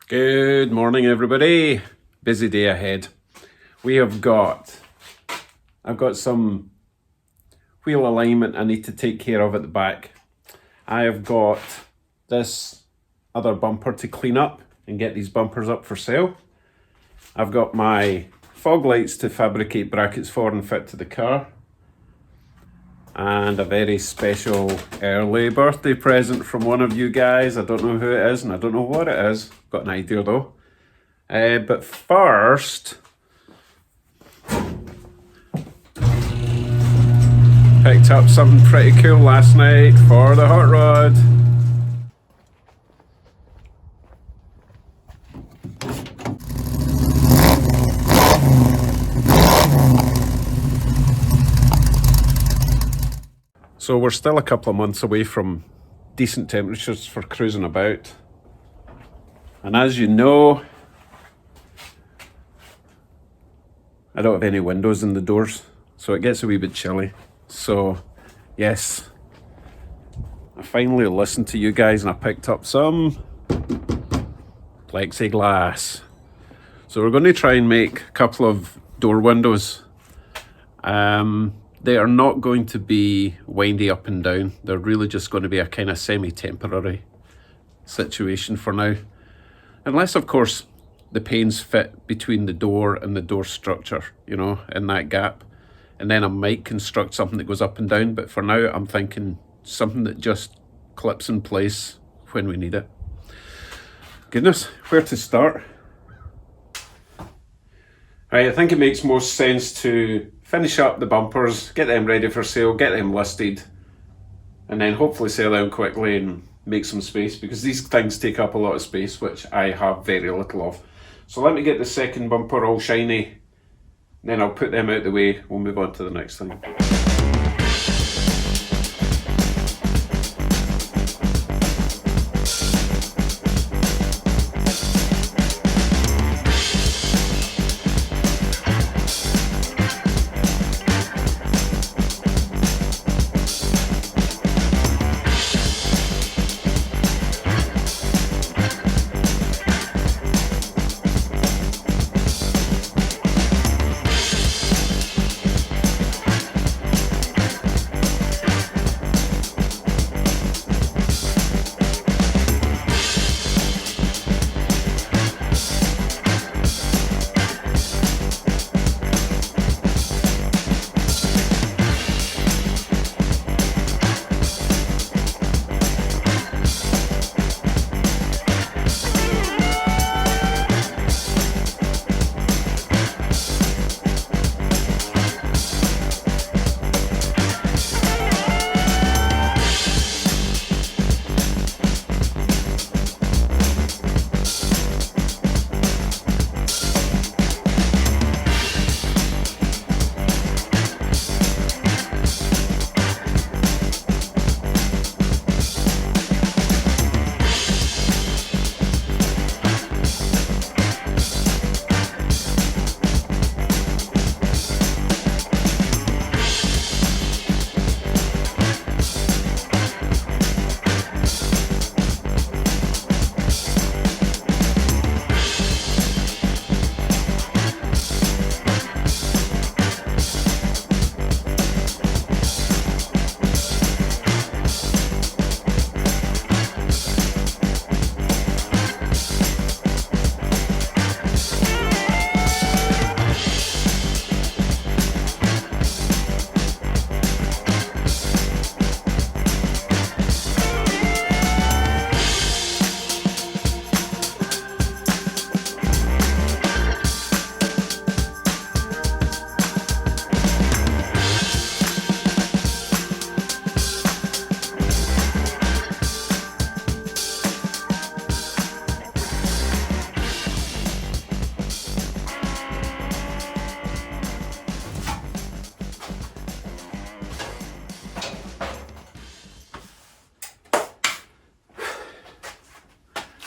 Good morning, everybody. Busy day ahead. I've got some wheel alignment I need to take care of at the back. I have got this other bumper to clean up and get these bumpers up for sale. I've got my fog lights to fabricate brackets for and fit to the car. And a very special early birthday present from one of you guys. I don't know who it is and I don't know what it is. Got an idea though. But first, picked up something pretty cool last night for the hot rod. So we're still a couple of months away from decent temperatures for cruising about. And as you know, I don't have any windows in the doors, so it gets a wee bit chilly. So yes, I finally listened to you guys and I picked up some plexiglass. So we're going to try and make a couple of door windows. They are not going to be windy up and down. They're really just going to be a kind of semi-temporary situation for now. Unless, of course, the panes fit between the door and the door structure, you know, in that gap. And then I might construct something that goes up and down. But for now, I'm thinking something that just clips in place when we need it. Goodness, where to start? Right, I think it makes most sense to finish up the bumpers, get them ready for sale, get them listed, and then hopefully sell them quickly and make some space, because these things take up a lot of space, which I have very little of. So let me get the second bumper all shiny, then I'll put them out the way, we'll move on to the next thing.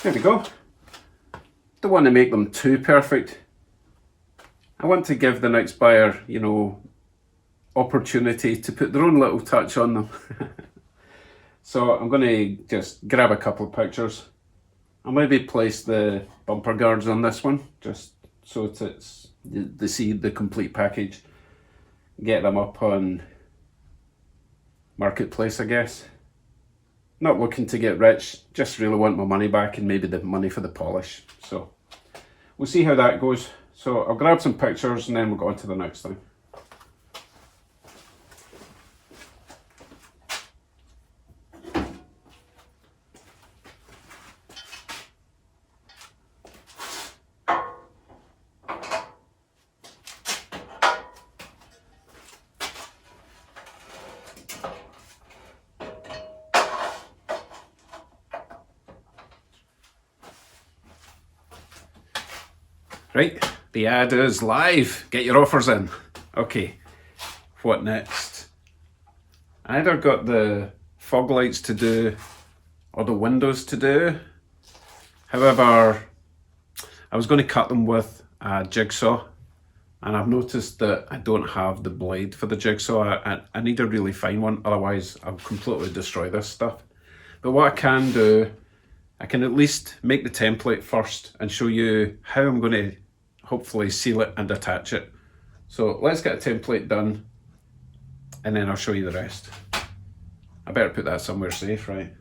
There we go. Don't want to make them too perfect. I want to give the next buyer, you know, opportunity to put their own little touch on them. So I'm going to just grab a couple of pictures I'll maybe place the bumper guards on this one, just so it's they see the complete package. Get them up on Marketplace, I guess. Not looking to get rich, just really want my money back and maybe the money for the polish. So we'll see how that goes. So I'll grab some pictures and then we'll go on to the next thing. Right, the ad is live. Get your offers in. Okay, what next? I either got the fog lights to do or the windows to do. However, I was going to cut them with a jigsaw, and I've noticed that I don't have the blade for the jigsaw. I need a really fine one, otherwise I'll completely destroy this stuff. But what I can do, I can at least make the template first and show you how I'm going to hopefully seal it and attach it. So let's get a template done and then I'll show you the rest. I better put that somewhere safe, right?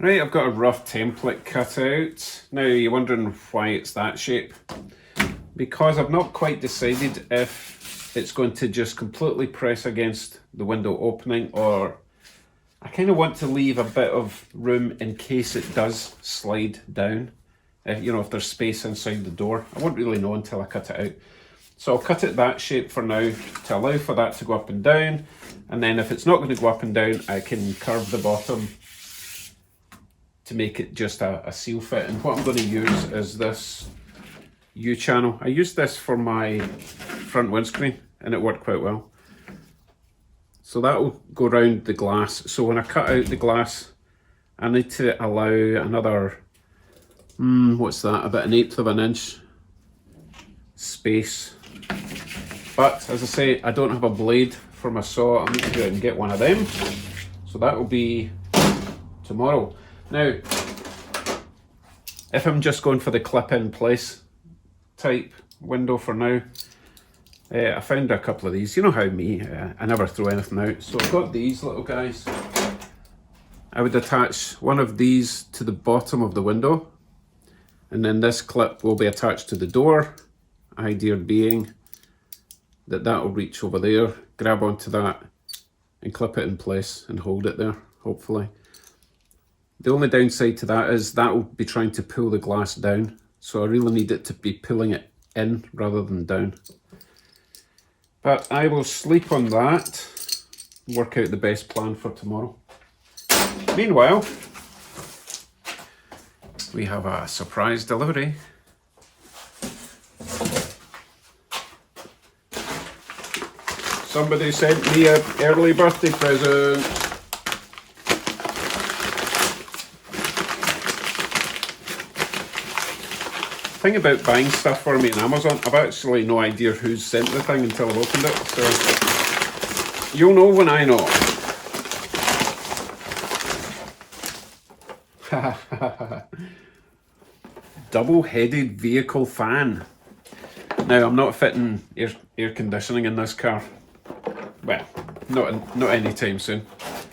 Right, I've got a rough template cut out. Now you're wondering why it's that shape. Because I've not quite decided if it's going to just completely press against the window opening, or I kind of want to leave a bit of room in case it does slide down. You know, if there's space inside the door. I won't really know until I cut it out. So I'll cut it that shape for now to allow for that to go up and down. And then if it's not going to go up and down, I can curve the bottom to make it just a seal fit. And what I'm going to use is this U-channel. I used this for my front windscreen and it worked quite well. So that will go around the glass. So when I cut out the glass, I need to allow another, what's that, about 1/8 of an inch space. But as I say, I don't have a blade for my saw. I need to go out and get one of them. So that will be tomorrow. Now, if I'm just going for the clip-in place type window for now, I found a couple of these. You know how I never throw anything out. So I've got these little guys. I would attach one of these to the bottom of the window, and then this clip will be attached to the door. Idea being that will reach over there, grab onto that, and clip it in place and hold it there, hopefully. The only downside to that is that will be trying to pull the glass down. So I really need it to be pulling it in rather than down. But I will sleep on that, work out the best plan for tomorrow. Meanwhile, we have a surprise delivery. Somebody sent me an early birthday present. Thing about buying stuff for me on Amazon, I've actually no idea who's sent the thing until I've opened it, so you'll know when I know. Double-headed vehicle fan. Now I'm not fitting air conditioning in this car. Well, not anytime soon.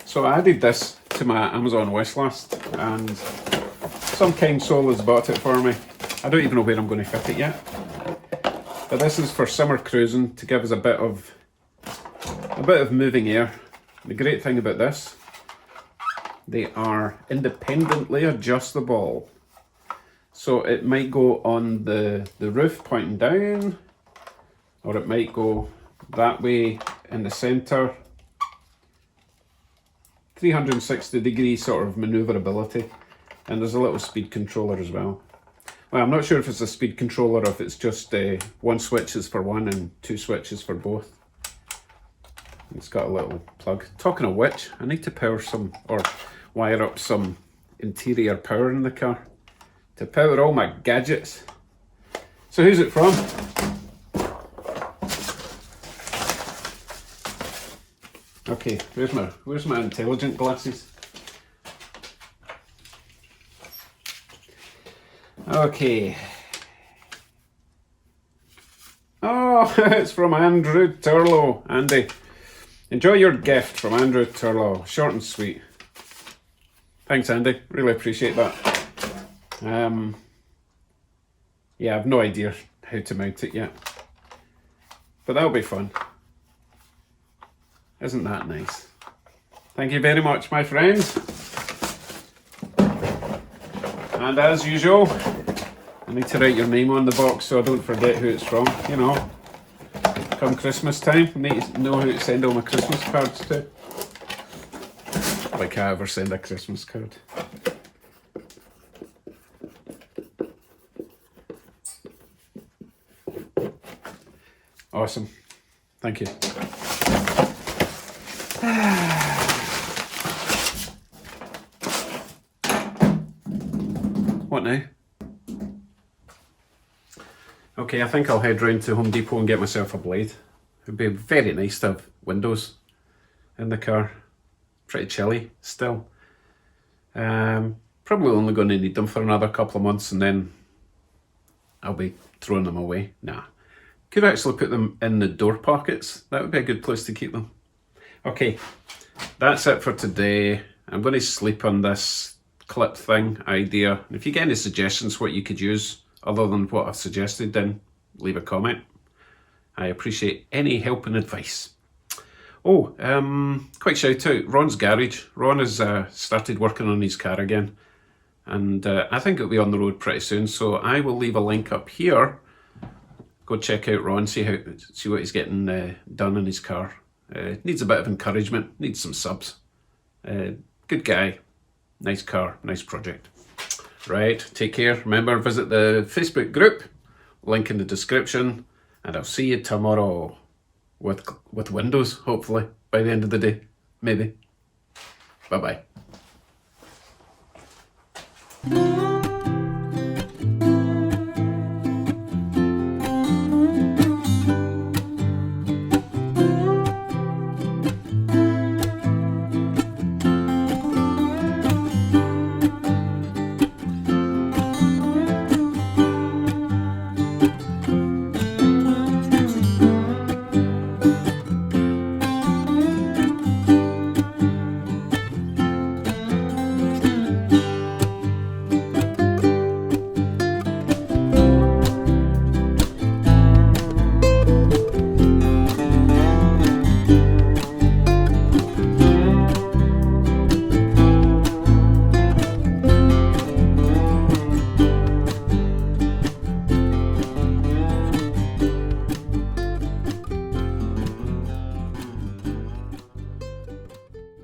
So I added this to my Amazon wish list, and some kind soul has bought it for me. I don't even know where I'm going to fit it yet. But this is for summer cruising to give us a bit of moving air. The great thing about this, they are independently adjustable. So it might go on the roof pointing down, or it might go that way in the center. 360 degree sort of maneuverability. And there's a little speed controller as well. Well, I'm not sure if it's a speed controller or if it's just one switch is for one and two switches for both. It's got a little plug. Talking of which, I need to power some, or wire up some interior power in the car to power all my gadgets. So who's it from? Okay, where's my intelligent glasses? Okay. Oh, it's from Andrew Turlow. Andy, enjoy your gift from Andrew Turlow. Short and sweet. Thanks, Andy. Really appreciate that. Yeah, I've no idea how to mount it yet. But that'll be fun. Isn't that nice? Thank you very much, my friends. And as usual, I need to write your name on the box so I don't forget who it's from. You know, come Christmas time, I need to know who to send all my Christmas cards to. Like I ever send a Christmas card. Awesome. Thank you. What now? Okay, I think I'll head round to Home Depot and get myself a blade. It'd be very nice to have windows in the car. Pretty chilly still. Probably only going to need them for another couple of months and then I'll be throwing them away. Nah. Could actually put them in the door pockets. That would be a good place to keep them. Okay, that's it for today. I'm going to sleep on this clip thing idea. If you get any suggestions what you could use other than what I've suggested, then leave a comment. I appreciate any help and advice. Oh, quick shout out, Ron's Garage. Ron has started working on his car again. And I think it'll be on the road pretty soon. So I will leave a link up here. Go check out Ron, see what he's getting done in his car. Needs a bit of encouragement, needs some subs. Good guy, nice car, nice project. Right, take care. Remember, visit the Facebook group, link in the description, and I'll see you tomorrow with Windows, hopefully, by the end of the day, maybe. Bye-bye.